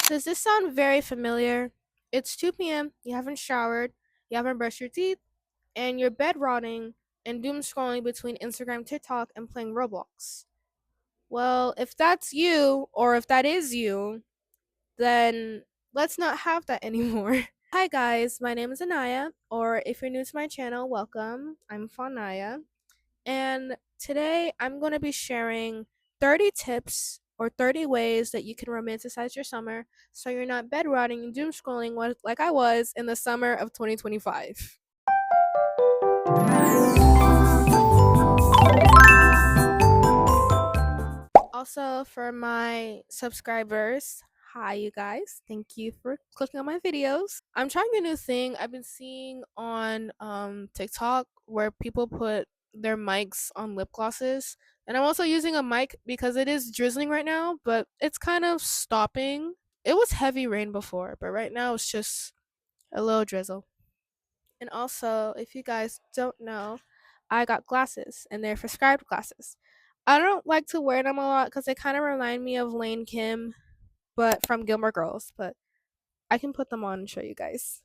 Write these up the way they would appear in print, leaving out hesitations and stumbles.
Does this sound very familiar? It's 2 p.m., you haven't showered, you haven't brushed your teeth, and you're bed rotting and doom scrolling between Instagram, TikTok, and playing Roblox. Well, if that's you, or if that is you, then let's not have that anymore. Hi guys, my name is Anaiah, or if you're new to my channel, welcome. I'm Fanaya. And today I'm going to be sharing 30 tips or 30 ways that you can romanticize your summer so you're not bed rotting and doom scrolling like I was in the summer of 2025. Also, for my subscribers, hi you guys. Thank you for clicking on my videos. I'm trying a new thing I've been seeing on TikTok where people put their mics on lip glosses. And I'm also using a mic because it is drizzling right now, but it's kind of stopping. It was heavy rain before, but right now it's just a little drizzle. And also, if you guys don't know, I got glasses and they're prescribed glasses. I don't like to wear them a lot because they kind of remind me of Lane Kim, but from Gilmore Girls. But I can put them on and show you guys.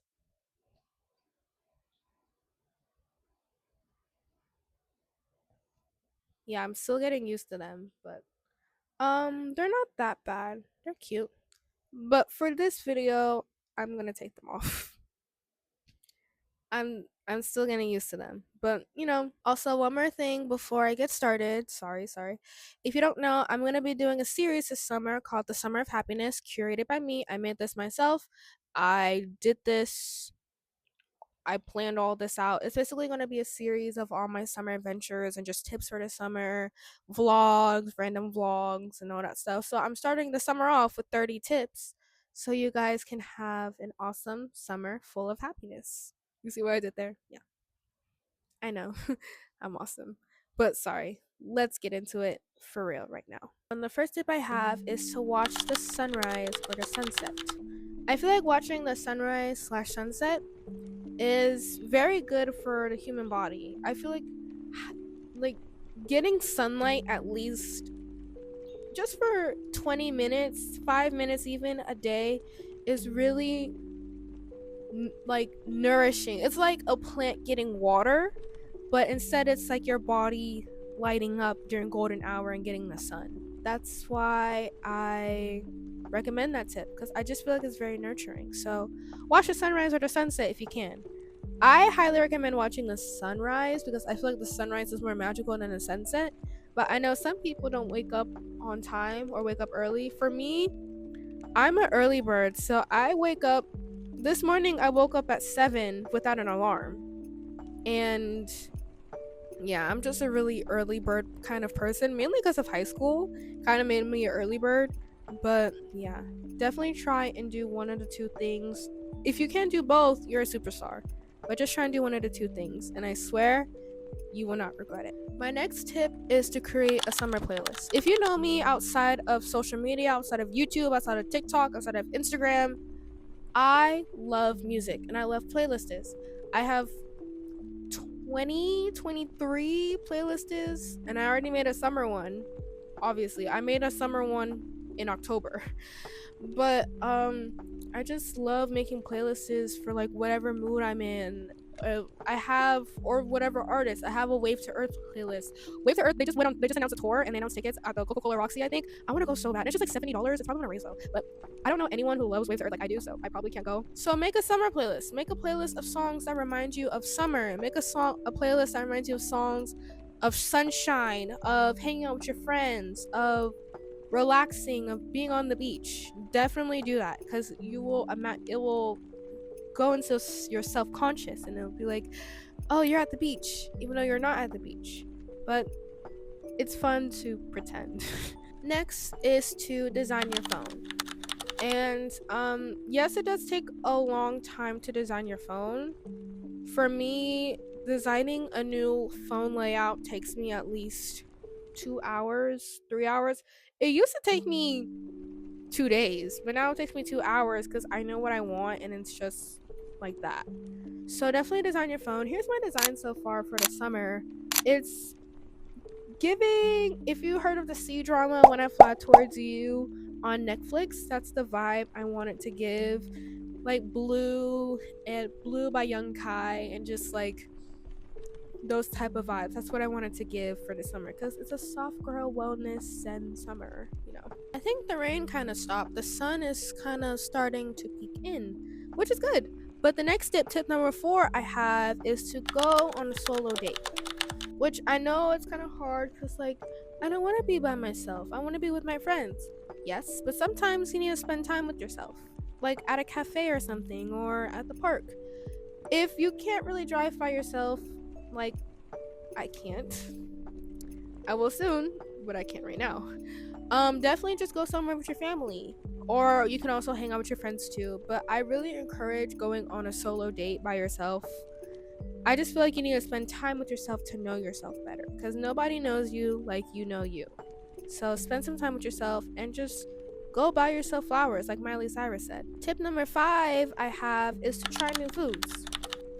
Yeah, I'm still getting used to them, but they're not that bad. They're cute. But for this video, I'm gonna take them off. I'm still getting used to them. But also one more thing before I get started. Sorry. If you don't know, I'm gonna be doing a series this summer called The Summer of Happiness, curated by me. I made this myself. I did this I planned all this out. It's basically going to be a series of all my summer adventures and just tips for the summer, vlogs, random vlogs, and all that stuff. So I'm starting the summer off with 30 tips so you guys can have an awesome summer full of happiness. You see what I did there? Yeah, I know. I'm awesome. But sorry, let's get into it for real right now. And the first tip I have is to watch the sunrise or the sunset. I feel like watching the sunrise/sunset is very good for the human body. I feel like getting sunlight at least just for 20 minutes, 5 minutes even a day is really like nourishing. It's like a plant getting water, but instead it's like your body lighting up during golden hour and getting the sun. That's why I recommend that tip because I just feel like it's very nurturing. So watch the sunrise or the sunset if you can. I highly recommend watching the sunrise because I feel like the sunrise is more magical than the sunset. But I know some people don't wake up on time or wake up early. For me, I'm an early bird, so I wake up. This morning, I woke up at 7 without an alarm. And yeah, I'm just a really early bird kind of person, mainly because of high school. Kind of made me an early bird. But yeah, definitely try and do one of the two things. If you can't do both, you're a superstar. But just try and do one of the two things. And I swear, you will not regret it. My next tip is to create a summer playlist. If you know me outside of social media, outside of YouTube, outside of TikTok, outside of Instagram, I love music and I love playlists. I have 23 playlists and I already made a summer one. Obviously, I made a summer one in October. But I just love making playlists for like whatever mood I'm in. I have, or whatever artist. I have a Wave to Earth playlist. Wave to Earth, they just announced a tour and they announced tickets at the Coca-Cola Roxy, I think. I want to go so bad. It's just like $70. It's probably gonna raise though, but I don't know anyone who loves Wave to Earth like I do, so I probably can't go. So make a summer playlist. Make a playlist of songs that remind you of summer. Make a playlist that reminds you of songs of sunshine, of hanging out with your friends, of relaxing, of being on the beach. Definitely do that because it will go into your self-conscious and it'll be like, oh, you're at the beach even though you're not at the beach, but it's fun to pretend. Next is to design your phone. And yes, it does take a long time to design your phone. For me, designing a new phone layout takes me at least 2 hours, 3 hours. It used to take me 2 days, but now it takes me 2 hours because I know what I want and it's just like that. So definitely design your phone. Here's my design so far for the summer. It's giving, if you heard of the sea drama When I Fly Towards You, on Netflix. That's the vibe I wanted to give. Like Blue and Blue by Young Kai, and just like those type of vibes. That's what I wanted to give for the summer, because it's a soft girl wellness and summer, you know. I think the rain kind of stopped. The sun is kind of starting to peek in, which is good. But the next tip number 4 I have is to go on a solo date, which I know it's kind of hard because, like, I don't want to be by myself. I want to be with my friends. Yes, but sometimes you need to spend time with yourself, like at a cafe or something, or at the park. If you can't really drive by yourself, like I can't, I will soon, but I can't right now. Definitely just go somewhere with your family, or you can also hang out with your friends too. But I really encourage going on a solo date by yourself. I just feel like you need to spend time with yourself to know yourself better, because nobody knows you like you know you. So spend some time with yourself and just go buy yourself flowers, like Miley Cyrus said. Tip number 5 I have is to try new foods.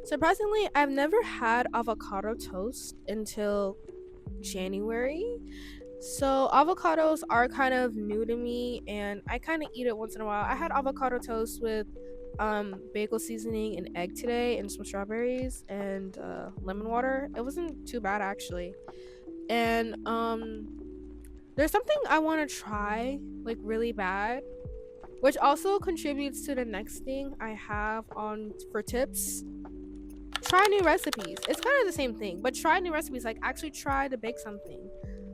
Surprisingly, I've never had avocado toast until January. So avocados are kind of new to me, and I kind of eat it once in a while. I had avocado toast with bagel seasoning and egg today, and some strawberries and lemon water. It wasn't too bad actually. And there's something I want to try like really bad, which also contributes to the next thing I have on for tips. Try new recipes. It's kind of the same thing, but try new recipes. Like actually try to bake something.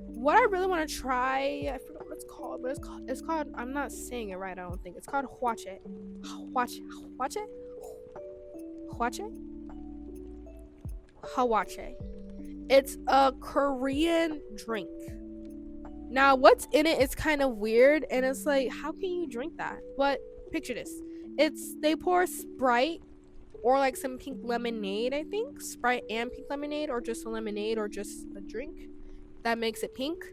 What I really want to try, I forgot what it's called, but it's called, I'm not saying it right, I don't think. It's called hwache. Hwache? Hwache? Hwache? Hwache. It's a Korean drink. Now, what's in it is kind of weird, and it's like, how can you drink that? But picture this. They pour Sprite or like some pink lemonade, I think. Sprite and pink lemonade, or just a lemonade, or just a drink that makes it pink.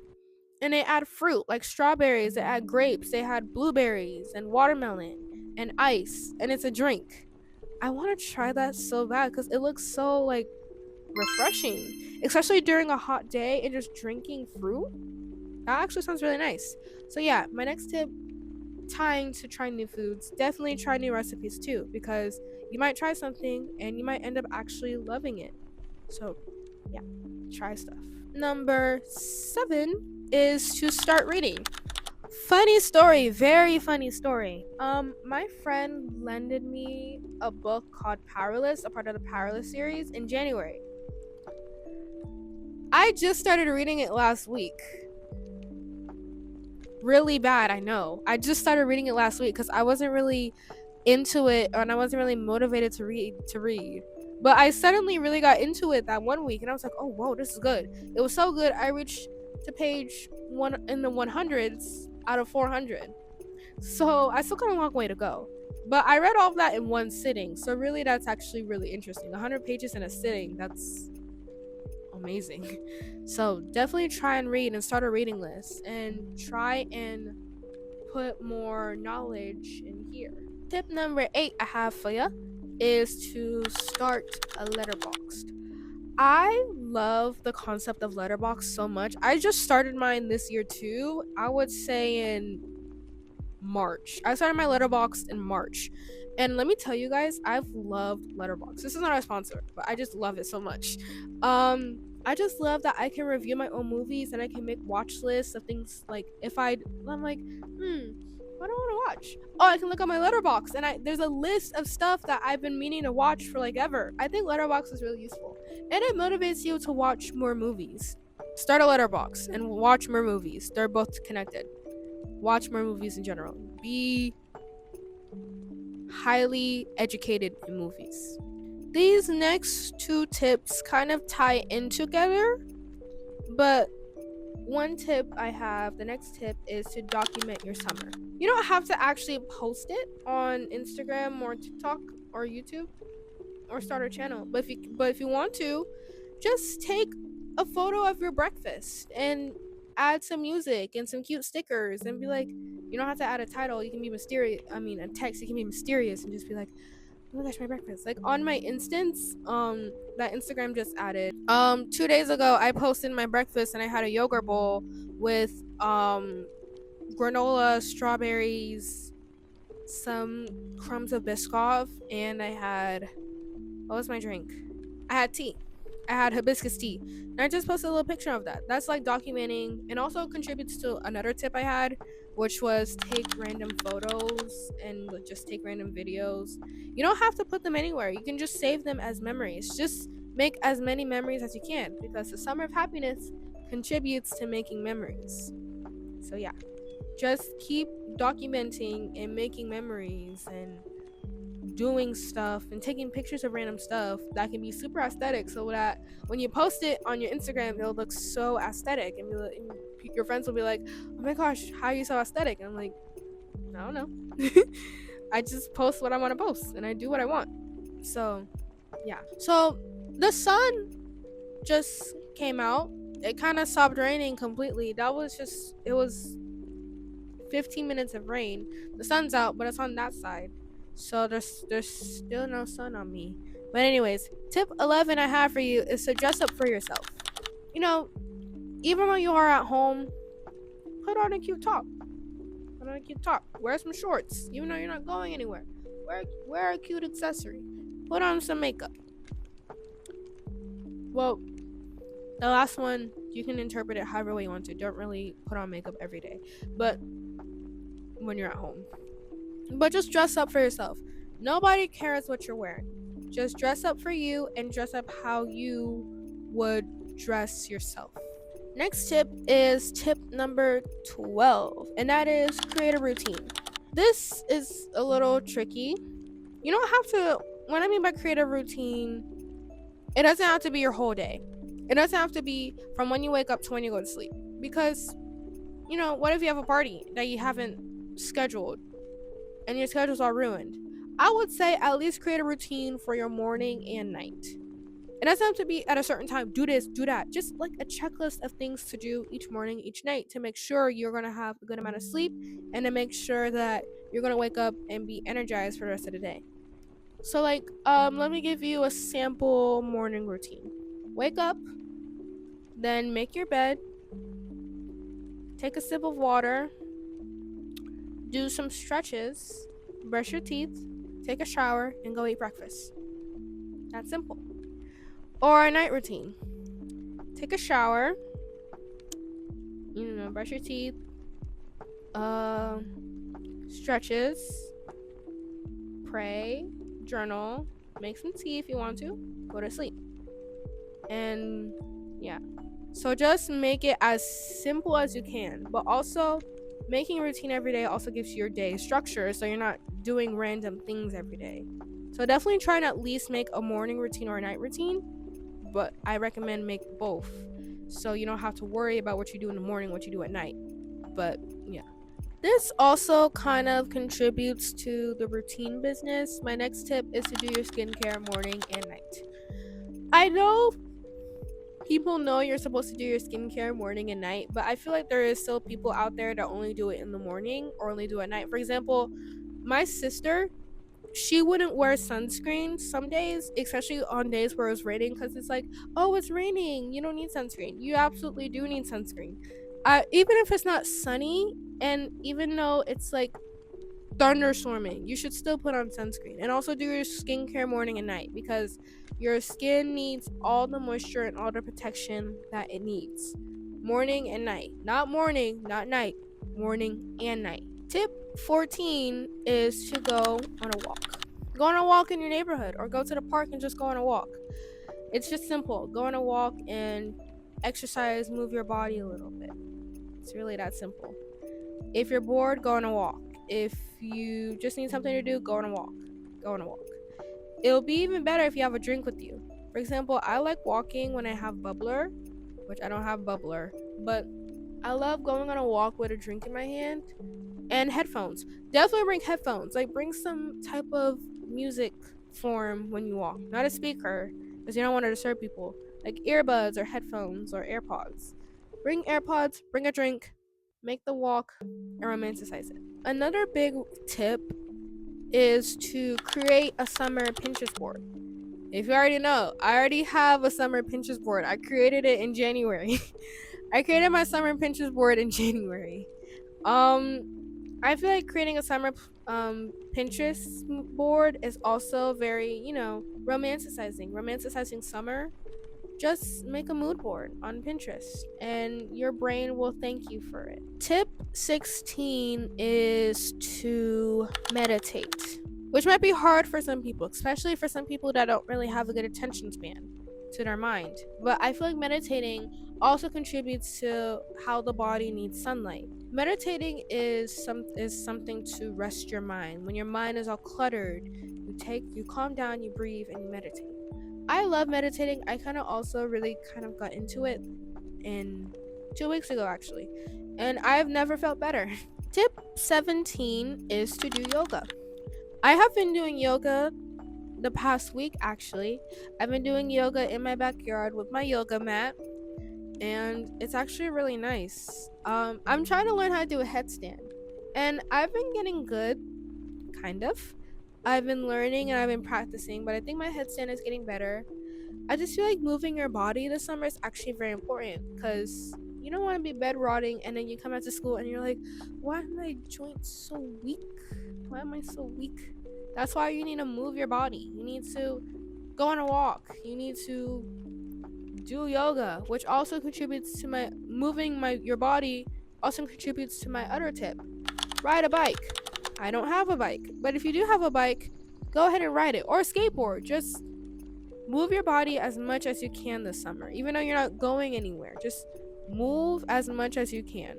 And they add fruit like strawberries, they add grapes, they had blueberries and watermelon and ice, and it's a drink. I want to try that so bad because it looks so like refreshing, especially during a hot day, and just drinking fruit. That actually sounds really nice. So yeah, my next tip, tying to trying new foods, definitely try new recipes too, because you might try something and you might end up actually loving it. So yeah, try stuff. Number 7 is to start reading. Funny story, very funny story. My friend lended me a book called Powerless, a part of the Powerless series, in January. I just started reading it last week. Really bad, I know. I just started reading it last week because I wasn't really into it, and I wasn't really motivated to read. But I suddenly really got into it that one week, and I was like, oh whoa, this is good. It was so good, I reached to page 1 in the 100s out of 400. So I still got a long way to go. But I read all of that in one sitting. So really, that's actually really interesting. 100 pages in a sitting, that's amazing. So definitely try and read and start a reading list, and try and put more knowledge in here. Tip number 8 I have for you is to start a letterboxd. I love the concept of letterboxd so much. I just started mine this year too. I would say in March. I started my letterboxd in March. And let me tell you guys, I've loved letterboxd. This is not a sponsor, but I just love it so much. I just love that I can review my own movies, and I can make watch lists of things. Like if I'm like, what do I want to watch? Oh, I can look at my letterboxd, and there's a list of stuff that I've been meaning to watch for like ever. I think letterboxd is really useful, and it motivates you to watch more movies. Start a letterboxd and watch more movies. They're both connected. Watch more movies in general. Be highly educated in movies. These next 2 tips kind of tie in together, but one tip I have, the next tip, is to document your summer. You don't have to actually post it on Instagram or TikTok or YouTube or start a channel, but if you want to, just take a photo of your breakfast and add some music and some cute stickers, and be like, you don't have to add a title, you can be mysterious, a text, you can be mysterious and just be like, oh my gosh, my breakfast. Like on my instance, that Instagram just added, 2 days ago I posted my breakfast, and I had a yogurt bowl with granola, strawberries, some crumbs of Biscoff, and I had, what was my drink? I had tea. I had hibiscus tea. And I just posted a little picture of that. That's like documenting, and also contributes to another tip I had, which was take random photos and just take random videos. You don't have to put them anywhere. You can just save them as memories. Just make as many memories as you can, because the summer of happiness contributes to making memories. So yeah, just keep documenting and making memories and doing stuff and taking pictures of random stuff that can be super aesthetic, so that when you post it on your Instagram, it'll look so aesthetic, and your friends will be like, oh my gosh, how are you so aesthetic? And I'm like, I don't know. I just post what I want to post and I do what I want. So yeah, so the sun just came out. It kind of stopped raining completely. It was 15 minutes of rain. The sun's out, but it's on that side. So there's still no sun on me. But anyways, tip 11 I have for you is to dress up for yourself. You know, even when you are at home, put on a cute top. Put on a cute top. Wear some shorts, even though you're not going anywhere. Wear a cute accessory. Put on some makeup. Well, the last one, you can interpret it however way you want to. Don't really put on makeup every day, but when you're at home. But just dress up for yourself. Nobody cares what you're wearing. Just dress up for you and dress up how you would dress yourself. Next tip is tip number 12, and that is create a routine. This is a little tricky. You don't have to, what I mean by create a routine, it doesn't have to be your whole day. It doesn't have to be from when you wake up to when you go to sleep. Because, what if you have a party that you haven't scheduled and your schedule's all ruined? I would say at least create a routine for your morning and night. It doesn't have to be at a certain time. Do this, do that. Just like a checklist of things to do each morning, each night, to make sure you're going to have a good amount of sleep and to make sure that you're going to wake up and be energized for the rest of the day. So let me give you a sample morning routine. Wake up, then make your bed, take a sip of water, do some stretches, brush your teeth, take a shower, and go eat breakfast. That's simple. Or a night routine. Take a shower, brush your teeth, stretches, pray, journal, make some tea if you want to, go to sleep. And yeah. So just make it as simple as you can, but also making a routine every day also gives your day structure, so you're not doing random things every day. So definitely try and at least make a morning routine or a night routine, but I recommend make both, so you don't have to worry about what you do in the morning, what you do at night. But yeah, this also kind of contributes to the routine business. My next tip is to do your skincare morning and night. I know people know you're supposed to do your skincare morning and night, but I feel like there is still people out there that only do it in the morning or only do it at night. For example, my sister, she wouldn't wear sunscreen some days, especially on days where it's raining, because it's like, oh, it's raining, you don't need sunscreen. You absolutely do need sunscreen. Even if it's not sunny, and even though it's like thunderstorming, you should still put on sunscreen. And also do your skincare morning and night, because your skin needs all the moisture and all the protection that it needs. Morning and night. Not morning, not night. Morning and night. Tip 14 is to go on a walk. Go on a walk in your neighborhood, or go to the park and just go on a walk. It's just simple. Go on a walk and exercise, move your body a little bit. It's really that simple. If you're bored, go on a walk. If you just need something to do, go on a walk. Go on a walk. It'll be even better if you have a drink with you. For example, I like walking when I have bubbler, which I don't have bubbler, but I love going on a walk with a drink in my hand and headphones. Definitely bring headphones. Like, bring some type of music form when you walk. Not a speaker, because you don't want to disturb people. Like earbuds or headphones or AirPods. Bring AirPods, bring a drink, make the walk, and romanticize it. Another big tip is to create a summer Pinterest board. If you already know, I already have a summer Pinterest board. I created it in January. I created my summer Pinterest board in January. I feel like creating a summer Pinterest board is also very, romanticizing summer. Just make a mood board on Pinterest and your brain will thank you for it. Tip 16 is to meditate, which might be hard for some people, especially for some people that don't really have a good attention span to their mind. But I feel like meditating also contributes to how the body needs sunlight. Meditating is something to rest your mind. When your mind is all cluttered, you calm down, you breathe, and you meditate. I love meditating. I kind of also really kind of got into it in 2 weeks ago, actually, and I've never felt better. Tip 17 is to do yoga. I have been doing yoga the past week, actually. I've been doing yoga in my backyard with my yoga mat, and it's actually really nice. I'm trying to learn how to do a headstand, and I've been getting good, kind of. I've been learning and I've been practicing, but I think my headstand is getting better. I just feel like moving your body this summer is actually very important because you don't want to be bed rotting and then you come out to school and you're like, why are my joints so weak? Why am I so weak? That's why you need to move your body. You need to go on a walk. You need to do yoga, which also contributes to my moving your body. Also contributes to my other tip: ride a bike. I don't have a bike, but if you do have a bike, go ahead and ride it, or a skateboard. Just move your body as much as you can this summer, even though you're not going anywhere. Just move as much as you can.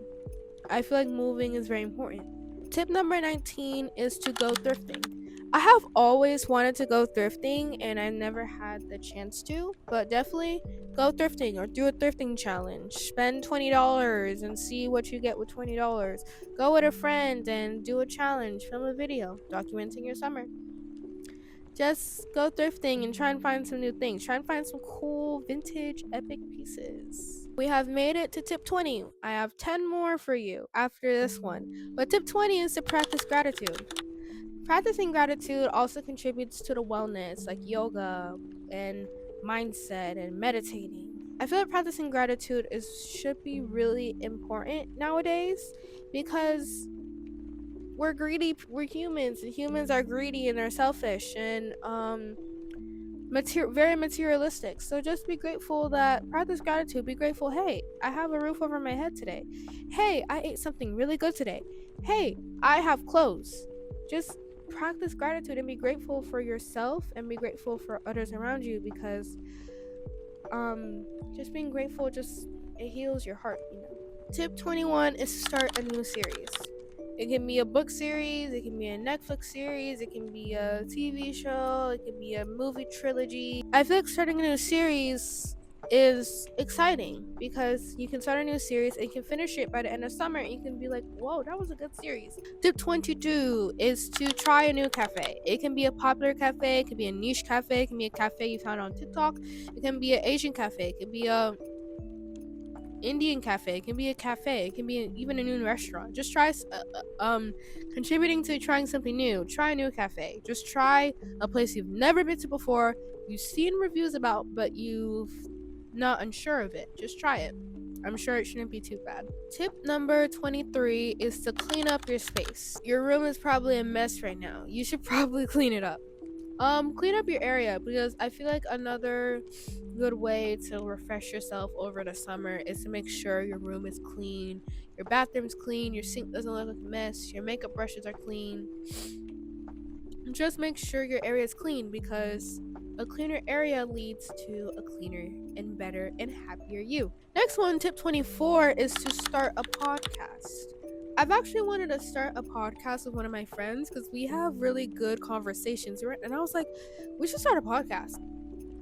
I feel like moving is very important. Tip number 19 is to go thrifting. I have always wanted to go thrifting and I never had the chance to, but definitely go thrifting or do a thrifting challenge. Spend $20 and see what you get with $20. Go with a friend and do a challenge, film a video documenting your summer. Just go thrifting and try and find some new things. Try and find some cool vintage epic pieces. We have made it to tip 20. I have 10 more for you after this one. But tip 20 is to practice gratitude. Practicing gratitude also contributes to the wellness, like yoga and mindset and meditating. I feel like practicing gratitude should be really important nowadays because we're greedy. We're humans, and humans are greedy and they're selfish and very materialistic. So just be grateful. That practice gratitude. Be grateful. Hey, I have a roof over my head today. Hey, I ate something really good today. Hey, I have clothes. Just practice gratitude and be grateful for yourself and be grateful for others around you, because just being grateful, it heals your heart. Tip 21 is to start a new series. It can be a book series, it can be a Netflix series, it can be a TV show, it can be a movie trilogy. I feel like starting a new series is exciting because you can start a new series and you can finish it by the end of summer and you can be like, whoa, that was a good series. Tip 22 is to try a new cafe. It can be a popular cafe, it can be a niche cafe, it can be a cafe you found on TikTok, it can be an Asian cafe, it can be a Indian cafe, it can be a cafe, it can be even a new restaurant. Just try contributing to trying something new. Try a new cafe. Just try a place you've never been to before, you've seen reviews about, but you've not unsure of it. Just try it. I'm sure it shouldn't be too bad. Tip number 23 is to clean up your space. Your room is probably a mess right now. You should probably clean it up. Clean up your area, because I feel like another good way to refresh yourself over the summer is to make sure your room is clean, your bathroom's clean, your sink doesn't look like a mess, your makeup brushes are clean. Just make sure your area is clean, because a cleaner area leads to a cleaner and better and happier you. Next one, tip 24, is to start a podcast. I've actually wanted to start a podcast with one of my friends because we have really good conversations, right? And I was like, we should start a podcast.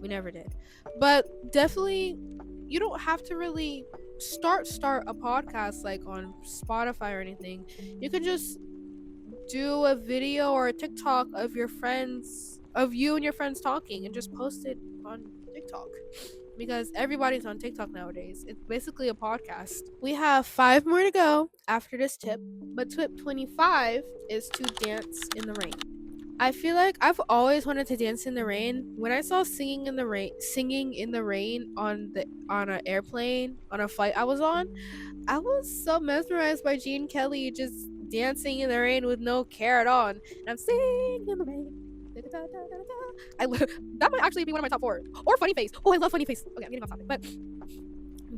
We never did. But definitely, you don't have to really start a podcast like on Spotify or anything. You could just do a video or a TikTok of you and your friends talking, and just post it on TikTok, because everybody's on TikTok nowadays. It's basically a podcast. We have 5 more to go after this tip, but tip 25 is to dance in the rain. I feel like I've always wanted to dance in the rain. When I saw singing in the rain on an airplane on a flight I was on, I was so mesmerized by Gene Kelly just dancing in the rain with no care at all. And I'm singing in the rain. That might actually be one of my top 4. Or Funny Face. Oh, I love Funny Face. Okay, I'm getting off topic. But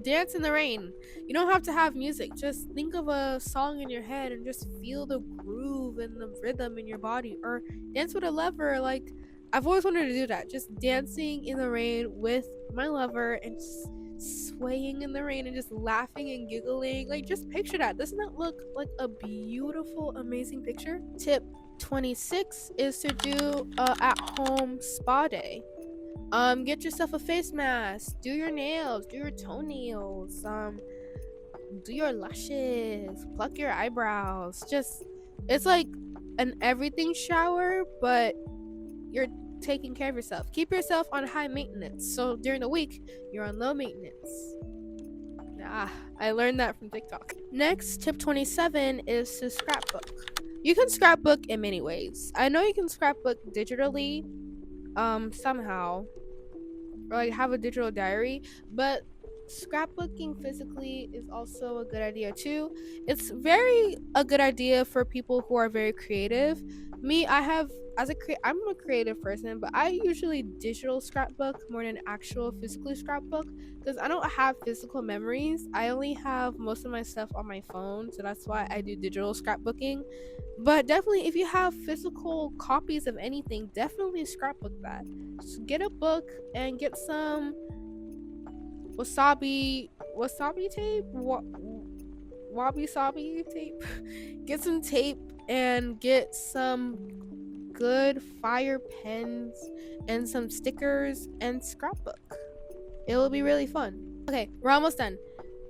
dance in the rain. You don't have to have music. Just think of a song in your head and just feel the groove and the rhythm in your body. Or dance with a lover. Like, I've always wanted to do that. Just dancing in the rain with my lover and just swaying in the rain and just laughing and giggling. Like, just picture that. Doesn't that look like a beautiful, amazing picture? Tip 26 is to do a at-home spa day. Get yourself a face mask, do your nails, do your toenails, do your lashes, pluck your eyebrows. Just, it's like an everything shower, but you're taking care of yourself. Keep yourself on high maintenance, so during the week you're on low maintenance. I learned that from TikTok. Next, tip 27 is to scrapbook. You can scrapbook in many ways. I know you can scrapbook digitally, somehow, or like have a digital diary, but scrapbooking physically is also a good idea too. It's very a good idea for people who are very creative. Me, I have, I'm a creative person, but I usually digital scrapbook more than actual physically scrapbook because I don't have physical memories. I only have most of my stuff on my phone, so that's why I do digital scrapbooking. But definitely, if you have physical copies of anything, definitely scrapbook that. Just get a book and get some wasabi tape, wabi sabi tape. Get some tape and get some good fire pens and some stickers and scrapbook. It will be really fun. Okay, we're almost done.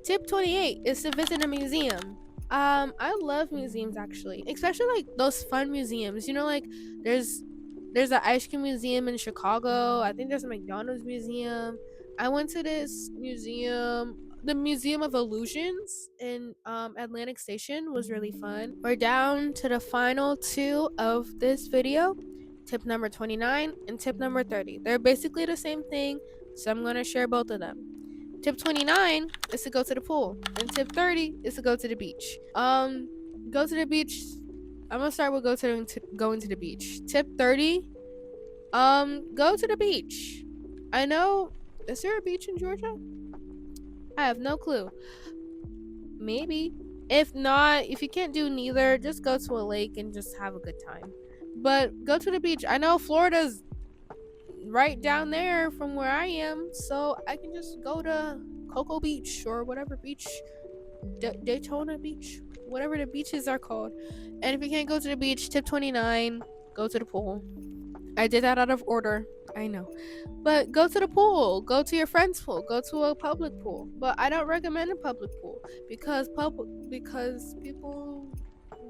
Tip 28 is to visit a museum. I love museums actually, especially like those fun museums. You know, like there's an ice cream museum in Chicago. I think there's a McDonald's museum. I went to this museum, the Museum of Illusions in Atlantic Station was really fun. We're down to the final 2 of this video. Tip number 29 and tip number 30. They're basically the same thing, so I'm going to share both of them. Tip 29 is to go to the pool, and tip 30 is to go to the beach. Go to the beach. I'm gonna start with going to the beach. Tip 30, go to the beach. I know, is there a beach in Georgia? I have no clue. Maybe. If not, if you can't do neither, just go to a lake and just have a good time. But go to the beach. I know Florida's right down there from where I am, so I can just go to Cocoa Beach or whatever beach, Daytona Beach, whatever the beaches are called. And if you can't go to the beach, tip 29, go to the pool. I did that out of order, I know, but go to the pool, go to your friend's pool, go to a public pool. But I don't recommend a public pool because people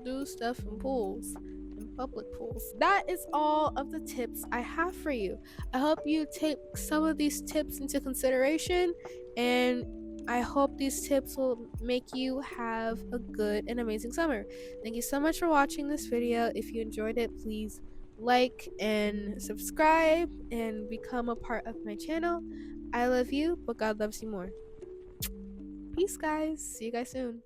do stuff in pools, in public pools. That is all of the tips I have for you. I hope you take some of these tips into consideration, and I hope these tips will make you have a good and amazing summer. Thank you so much for watching this video. If you enjoyed it, please like and subscribe and become a part of my channel. I love you, but God loves you more. Peace, guys. See you guys soon.